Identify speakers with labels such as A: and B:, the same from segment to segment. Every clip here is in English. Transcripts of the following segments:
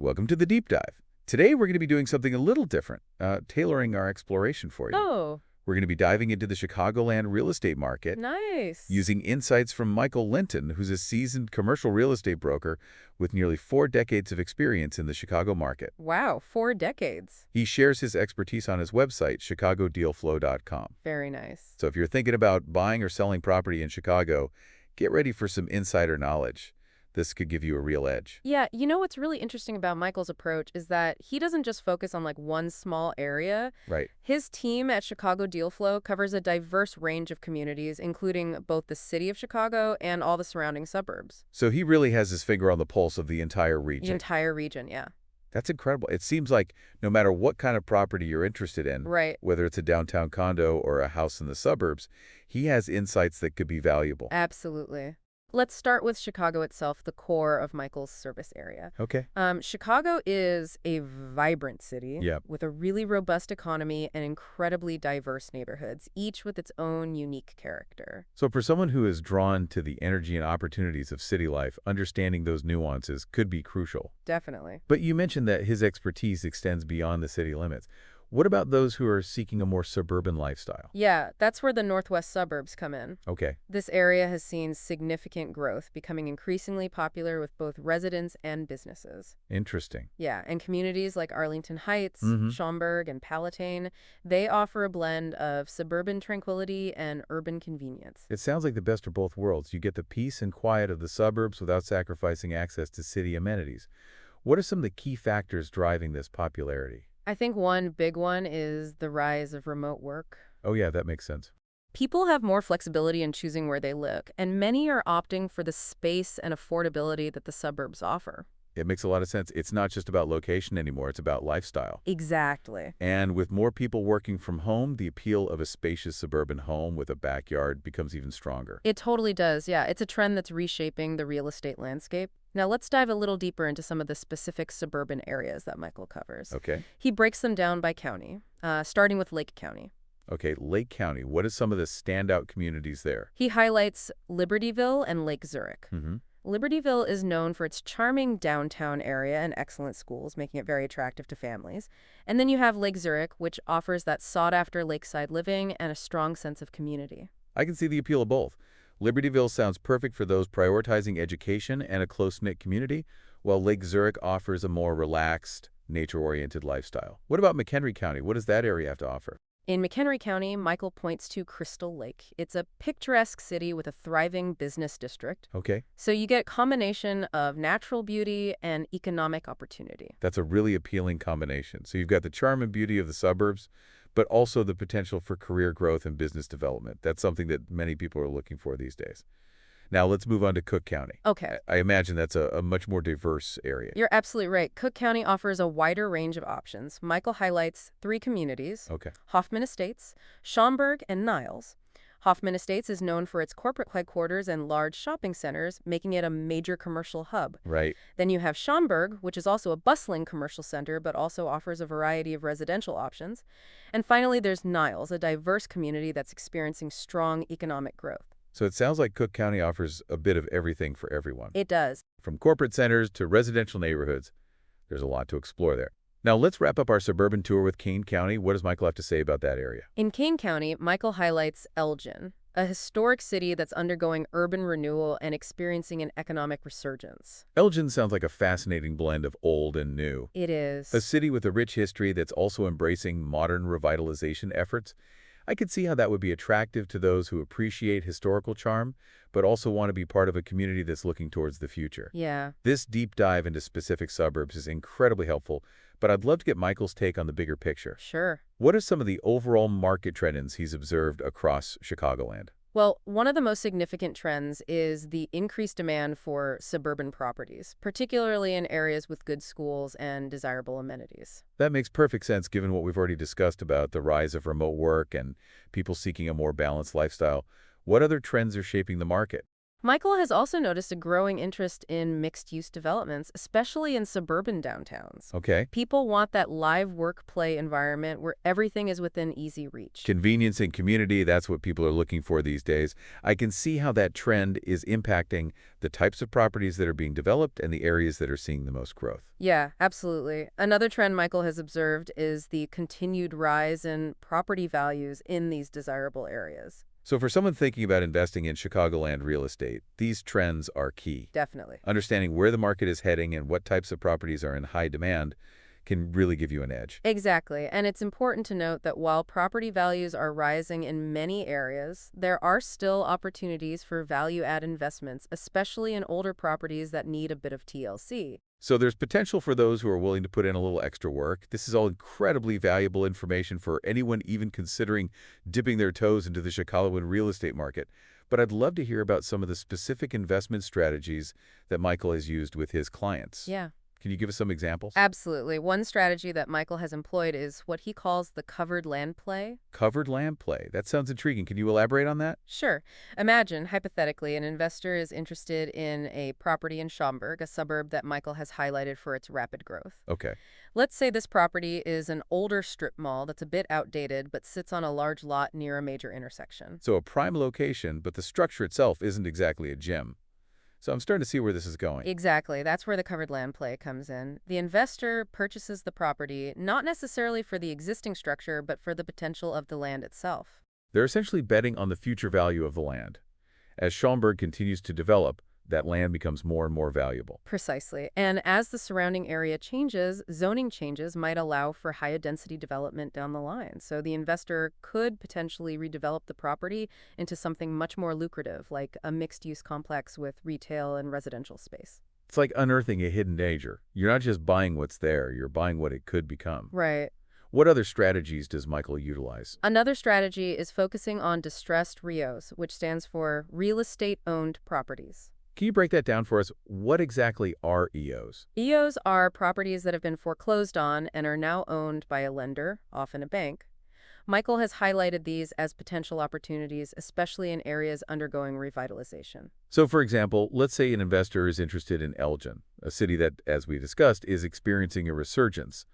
A: Welcome to the deep dive. Today we're going to be doing something a little different, tailoring our exploration for you.
B: Oh,
A: We're going to be diving into the Chicagoland real estate market,
B: nice.
A: using insights from Michael Linton, who's a seasoned commercial real estate broker with nearly 4 decades of experience in the Chicago market.
B: Wow, 4 decades.
A: He shares his expertise on his website, chicagodealflow.com.
B: Very nice.
A: So if you're thinking about buying or selling property in Chicago, get ready for some insider knowledge. This could give you a real edge.
B: Yeah, you know what's really interesting about Michael's approach is that he doesn't just focus on like one small area.
A: Right.
B: His team at Chicago Deal Flow covers a diverse range of communities, including both the city of Chicago and all the surrounding suburbs.
A: So he really has his finger on the pulse of the entire
B: The
A: region.
B: entire region, yeah.
A: That's incredible. It seems like no matter what kind of property you're interested in,
B: Right.
A: whether it's a downtown condo or a house in the suburbs, he has insights that could be valuable.
B: Absolutely. Let's start with Chicago itself, the core of Michael's service area.
A: Okay.
B: Chicago is a vibrant city
A: Yep.
B: with a really robust economy and incredibly diverse neighborhoods, each with its own unique character.
A: So for someone who is drawn to the energy and opportunities of city life, understanding those nuances could be crucial.
B: Definitely.
A: But you mentioned that his expertise extends beyond the city limits. What about those who are seeking a more suburban lifestyle?
B: Yeah, that's where the northwest suburbs come in.
A: Okay.
B: This area has seen significant growth, becoming increasingly popular with both residents and businesses.
A: Interesting.
B: Yeah, and communities like Arlington Heights,
A: Mm-hmm.
B: Schaumburg, and Palatine, they offer a blend of suburban tranquility and urban convenience.
A: It sounds like the best of both worlds. You get the peace and quiet of the suburbs without sacrificing access to city amenities. What are some of the key factors driving this popularity?
B: I think one big one is the rise of remote work.
A: Oh yeah, that makes sense.
B: People have more flexibility in choosing where they live, and many are opting for the space and affordability that the suburbs offer.
A: It makes a lot of sense. It's not just about location anymore, it's about lifestyle.
B: Exactly.
A: And with more people working from home, the appeal of a spacious suburban home with a backyard becomes even stronger.
B: It totally does, yeah. It's a trend that's reshaping the real estate landscape. Now let's dive a little deeper into some of the specific suburban areas that Michael covers.
A: Okay.
B: He breaks them down by county, starting with Lake County.
A: Okay, Lake County. What are some of the standout communities there?
B: He highlights Libertyville and Lake Zurich.
A: Mm-hmm.
B: Libertyville is known for its charming downtown area and excellent schools, making it very attractive to families. And then you have Lake Zurich, which offers that sought-after lakeside living and a strong sense of community.
A: I can see the appeal of both. Libertyville sounds perfect for those prioritizing education and a close-knit community, while Lake Zurich offers a more relaxed, nature-oriented lifestyle. What about McHenry County? What does that area have to offer?
B: In McHenry County, Michael points to Crystal Lake. It's a picturesque city with a thriving business district.
A: Okay,
B: So you get a combination of natural beauty and economic opportunity.
A: that's a really appealing combination. So you've got the charm and beauty of the suburbs, but also the potential for career growth and business development. That's something that many people are looking for these days. Now let's move on to Cook County.
B: Okay.
A: I imagine that's a much more diverse area.
B: You're absolutely right. Cook County offers a wider range of options. Michael highlights 3 communities:
A: Okay.
B: Hoffman Estates, Schaumburg, and Niles. Hoffman Estates is known for its corporate headquarters and large shopping centers, making it a major commercial hub.
A: Right.
B: Then you have Schaumburg, which is also a bustling commercial center but also offers a variety of residential options. And finally, there's Niles, a diverse community that's experiencing strong economic growth.
A: So it sounds like Cook County offers a bit of everything for everyone.
B: It does.
A: From corporate centers to residential neighborhoods, there's a lot to explore there. Now let's wrap up our suburban tour with Kane County. What does Michael have to say about that area?
B: In Kane County, Michael highlights Elgin, a historic city that's undergoing urban renewal and experiencing an economic resurgence.
A: Elgin sounds like a fascinating blend of old and new.
B: It is.
A: A city with a rich history that's also embracing modern revitalization efforts. I could see how that would be attractive to those who appreciate historical charm, but also want to be part of a community that's looking towards the future.
B: Yeah.
A: This deep dive into specific suburbs is incredibly helpful, but I'd love to get Michael's take on the bigger picture.
B: Sure.
A: What are some of the overall market trends he's observed across Chicagoland?
B: Well, one of the most significant trends is the increased demand for suburban properties, particularly in areas with good schools and desirable amenities.
A: That makes perfect sense given what we've already discussed about the rise of remote work and people seeking a more balanced lifestyle. What other trends are shaping the market?
B: Michael has also noticed a growing interest in mixed-use developments, especially in suburban downtowns.
A: Okay.
B: People want that live work-play environment where everything is within easy reach.
A: Convenience and community, that's what people are looking for these days. I can see how that trend is impacting the types of properties that are being developed and the areas that are seeing the most growth.
B: Yeah, absolutely. Another trend Michael has observed is the continued rise in property values in these desirable areas.
A: So for someone thinking about investing in Chicagoland real estate, these trends are key.
B: Definitely.
A: Understanding where the market is heading and what types of properties are in high demand can really give you an edge.
B: Exactly. And it's important to note that while property values are rising in many areas, there are still opportunities for value-add investments, especially in older properties that need a bit of TLC.
A: So there's potential for those who are willing to put in a little extra work. This is all incredibly valuable information for anyone even considering dipping their toes into the Chicagoland real estate market. But I'd love to hear about some of the specific investment strategies that Michael has used with his clients.
B: Yeah.
A: Can you give us some examples?
B: Absolutely. One strategy that Michael has employed is what he calls the covered land play.
A: Covered land play. That sounds intriguing. Can you elaborate on that?
B: Sure. Imagine, hypothetically, an investor is interested in a property in Schaumburg, a suburb that Michael has highlighted for its rapid growth.
A: Okay.
B: Let's say this property is an older strip mall that's a bit outdated but sits on a large lot near a major intersection.
A: So a prime location, but the structure itself isn't exactly a gem. So I'm starting to see where this is going.
B: Exactly. That's where the covered land play comes in. The investor purchases the property not necessarily for the existing structure, but for the potential of the land itself.
A: They're essentially betting on the future value of the land. As Schaumburg continues to develop, that land becomes more and more valuable.
B: Precisely. And as the surrounding area changes, zoning changes might allow for higher density development down the line. So the investor could potentially redevelop the property into something much more lucrative, like a mixed-use complex with retail and residential space.
A: It's like unearthing a hidden danger. You're not just buying what's there, you're buying what it could become.
B: Right.
A: What other strategies does Michael utilize?
B: Another strategy is focusing on distressed REOs, which stands for real estate-owned properties.
A: Can you break that down for us? What exactly are EOs?
B: EOs are properties that have been foreclosed on and are now owned by a lender, often a bank. Michael has highlighted these as potential opportunities, especially in areas undergoing revitalization.
A: So, for example, let's say an investor is interested in Elgin, a city that, as we discussed, is experiencing a resurgence.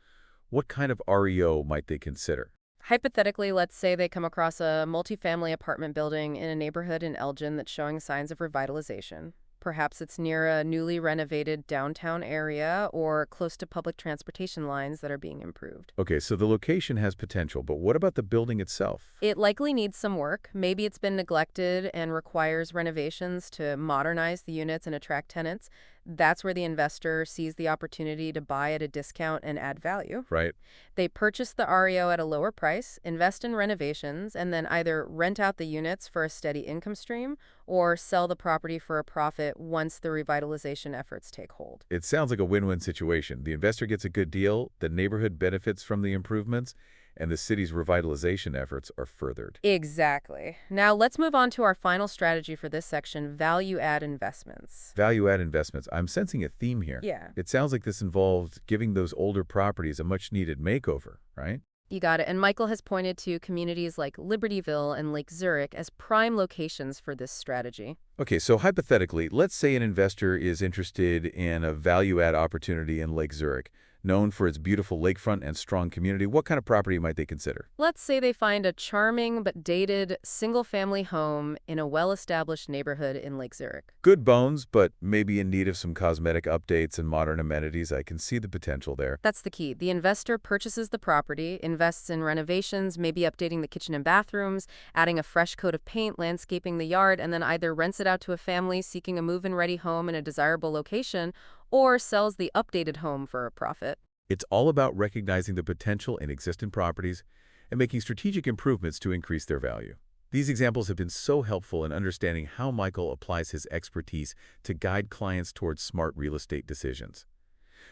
A: What kind of REO might they consider?
B: Hypothetically, let's say they come across a multifamily apartment building in a neighborhood in Elgin that's showing signs of revitalization. Perhaps it's near a newly renovated downtown area or close to public transportation lines that are being improved.
A: Okay, so the location has potential, but what about the building itself?
B: It likely needs some work. Maybe it's been neglected and requires renovations to modernize the units and attract tenants. That's where the investor sees the opportunity to buy at a discount and add value.
A: Right.
B: They purchase the REO at a lower price, invest in renovations, and then either rent out the units for a steady income stream or sell the property for a profit once the revitalization efforts take hold.
A: It sounds like a win-win situation. The investor gets a good deal, the neighborhood benefits from the improvements, and the city's revitalization efforts are furthered.
B: Exactly. Now let's move on to our final strategy for this section, value-add investments.
A: Value-add investments. I'm sensing a theme here.
B: Yeah.
A: It sounds like this involved giving those older properties a much-needed makeover, right?
B: You got it. And Michael has pointed to communities like Libertyville and Lake Zurich as prime locations for this strategy.
A: Okay, so hypothetically, let's say an investor is interested in a value-add opportunity in Lake Zurich, known for its beautiful lakefront and strong community. What kind of property might they consider?
B: Let's say they find a charming but dated single-family home in a well-established neighborhood in Lake Zurich.
A: Good bones, but maybe in need of some cosmetic updates and modern amenities. I can see the potential there.
B: That's the key. The investor purchases the property, invests in renovations, maybe updating the kitchen and bathrooms, adding a fresh coat of paint, landscaping the yard, and then either rents it out to a family seeking a move-in-ready home in a desirable location or sells the updated home for a profit.
A: It's all about recognizing the potential in existing properties and making strategic improvements to increase their value. These examples have been so helpful in understanding how Michael applies his expertise to guide clients towards smart real estate decisions.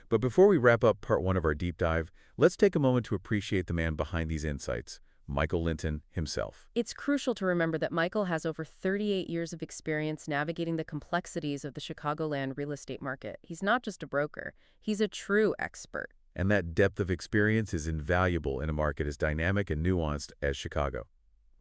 A: But before we wrap up part 1 of our deep dive, let's take a moment to appreciate the man behind these insights, Michael Linton himself.
B: It's crucial to remember that Michael has over 38 years of experience navigating the complexities of the Chicagoland real estate market. He's not just a broker, he's a true expert.
A: And that depth of experience is invaluable in a market as dynamic and nuanced as Chicago.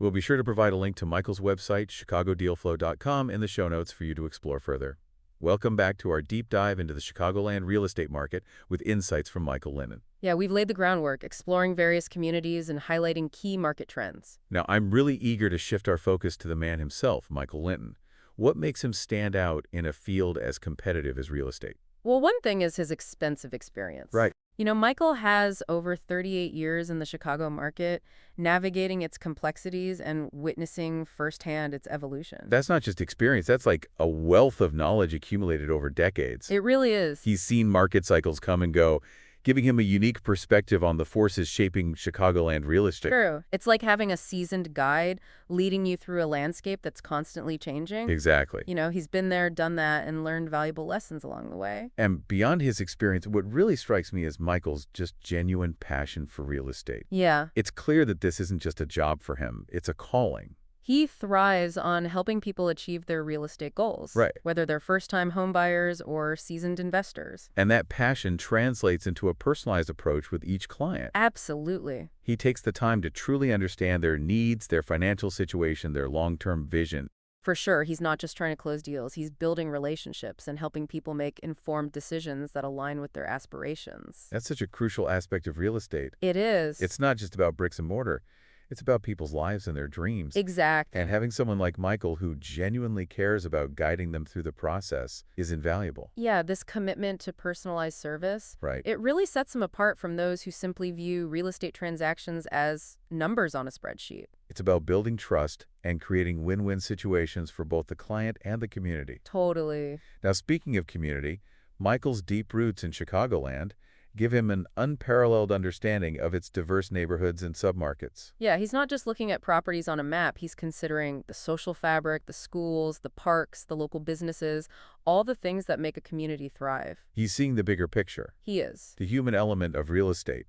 A: We'll be sure to provide a link to Michael's website, chicagodealflow.com, in the show notes for you to explore further. Welcome back to our deep dive into the Chicagoland real estate market with insights from Michael Linton.
B: Yeah, we've laid the groundwork, exploring various communities and highlighting key market trends.
A: Now, I'm really eager to shift our focus to the man himself, Michael Linton. What makes him stand out in a field as competitive as real estate?
B: Well, one thing is his expensive experience.
A: Right.
B: Michael has over 38 years in the Chicago market, navigating its complexities and witnessing firsthand its evolution.
A: That's not just experience, that's like a wealth of knowledge accumulated over decades.
B: It really is.
A: He's seen market cycles come and go, giving him a unique perspective on the forces shaping Chicagoland real estate.
B: True. It's like having a seasoned guide leading you through a landscape that's constantly changing.
A: Exactly.
B: He's been there, done that, and learned valuable lessons along the way.
A: And beyond his experience, what really strikes me is Michael's just genuine passion for real estate.
B: Yeah.
A: It's clear that this isn't just a job for him, it's a calling.
B: He thrives on helping people achieve their real estate goals,
A: Right.
B: whether they're first-time homebuyers or seasoned investors.
A: And that passion translates into a personalized approach with each client.
B: Absolutely.
A: He takes the time to truly understand their needs, their financial situation, their long-term vision.
B: For sure, he's not just trying to close deals. He's building relationships and helping people make informed decisions that align with their aspirations.
A: That's such a crucial aspect of real estate.
B: It is.
A: It's not just about bricks and mortar. It's about people's lives and their dreams.
B: Exactly.
A: And having someone like Michael who genuinely cares about guiding them through the process is invaluable.
B: Yeah, this commitment to personalized service,
A: Right.
B: it really sets him apart from those who simply view real estate transactions as numbers on a spreadsheet.
A: It's about building trust and creating win-win situations for both the client and the community.
B: Totally.
A: Now, speaking of community, Michael's deep roots in Chicagoland give him an unparalleled understanding of its diverse neighborhoods and submarkets.
B: Yeah, he's not just looking at properties on a map. He's considering the social fabric, the schools, the parks, the local businesses, all the things that make a community thrive.
A: He's seeing the bigger picture,
B: He is.
A: the human element of real estate.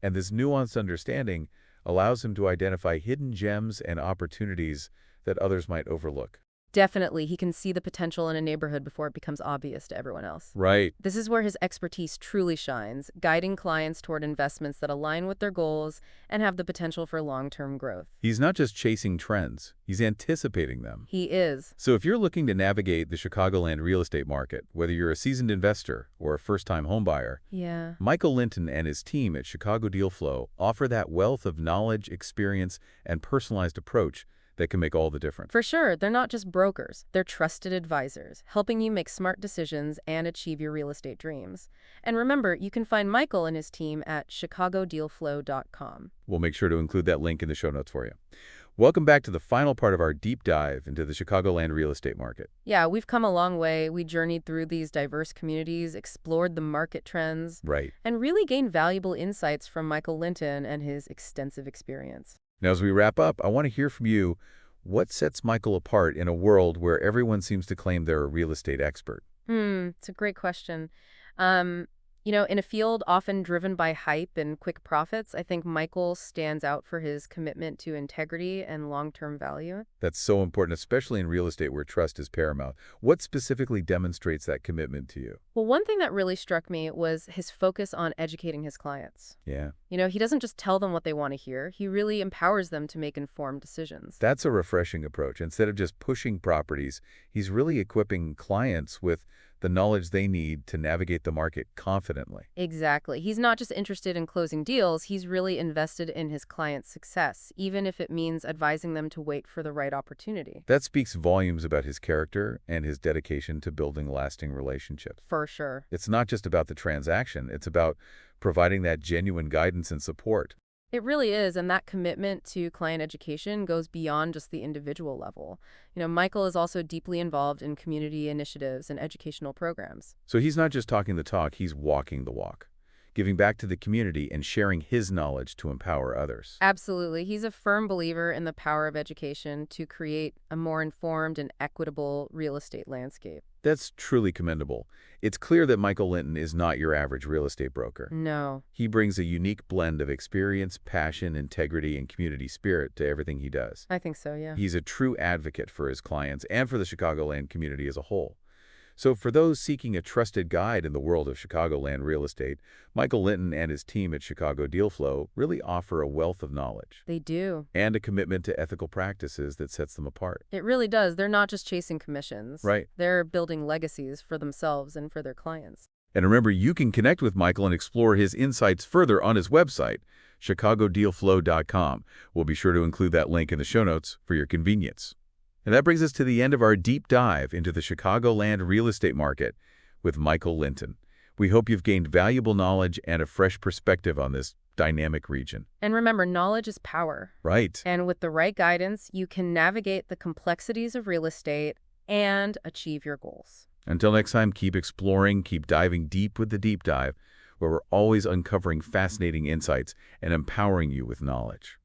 A: And this nuanced understanding allows him to identify hidden gems and opportunities that others might overlook.
B: Definitely, he can see the potential in a neighborhood before it becomes obvious to everyone else.
A: Right.
B: This is where his expertise truly shines, guiding clients toward investments that align with their goals and have the potential for long-term growth.
A: He's not just chasing trends, he's anticipating them.
B: He is.
A: So if you're looking to navigate the Chicagoland real estate market, whether you're a seasoned investor or a first-time homebuyer,
B: Yeah.
A: Michael Linton and his team at Chicago Deal Flow offer that wealth of knowledge, experience, and personalized approach that can make all the difference.
B: For sure, they're not just brokers. They're trusted advisors, helping you make smart decisions and achieve your real estate dreams. And remember, you can find Michael and his team at chicagodealflow.com.
A: We'll make sure to include that link in the show notes for you. Welcome back to the final part of our deep dive into the Chicagoland real estate market.
B: Yeah, we've come a long way. We journeyed through these diverse communities, explored the market trends,
A: Right.
B: and really gained valuable insights from Michael Linton and his extensive experience.
A: Now, as we wrap up, I want to hear from you. What sets Michael apart in a world where everyone seems to claim they're a real estate expert?
B: It's a great question. In a field often driven by hype and quick profits, I think Michael stands out for his commitment to integrity and long-term value.
A: That's so important, especially in real estate where trust is paramount. What specifically demonstrates that commitment to you?
B: Well, one thing that really struck me was his focus on educating his clients.
A: Yeah.
B: He doesn't just tell them what they want to hear. He really empowers them to make informed decisions.
A: That's a refreshing approach. Instead of just pushing properties, he's really equipping clients with the knowledge they need to navigate the market confidently.
B: Exactly. He's not just interested in closing deals, he's really invested in his clients' success, even if it means advising them to wait for the right opportunity.
A: That speaks volumes about his character and his dedication to building lasting relationships.
B: For sure.
A: It's not just about the transaction, it's about providing that genuine guidance and support.
B: It really is, and that commitment to client education goes beyond just the individual level. Michael is also deeply involved in community initiatives and educational programs.
A: So he's not just talking the talk, he's walking the walk, giving back to the community and sharing his knowledge to empower others.
B: Absolutely. He's a firm believer in the power of education to create a more informed and equitable real estate landscape.
A: That's truly commendable. It's clear that Michael Linton is not your average real estate broker.
B: No.
A: He brings a unique blend of experience, passion, integrity, and community spirit to everything he does.
B: I think so, yeah.
A: He's a true advocate for his clients and for the Chicagoland community as a whole. So for those seeking a trusted guide in the world of Chicagoland real estate, Michael Linton and his team at Chicago Deal Flow really offer a wealth of knowledge
B: They do.
A: and a commitment to ethical practices that sets them apart.
B: It really does. They're not just chasing commissions.
A: Right.
B: They're building legacies for themselves and for their clients.
A: And remember, you can connect with Michael and explore his insights further on his website, chicagodealflow.com. We'll be sure to include that link in the show notes for your convenience. And that brings us to the end of our deep dive into the Chicagoland real estate market with Michael Linton. We hope you've gained valuable knowledge and a fresh perspective on this dynamic region.
B: And remember, knowledge is power.
A: Right.
B: And with the right guidance, you can navigate the complexities of real estate and achieve your goals.
A: Until next time, keep exploring, keep diving deep with the deep dive, where we're always uncovering fascinating insights and empowering you with knowledge.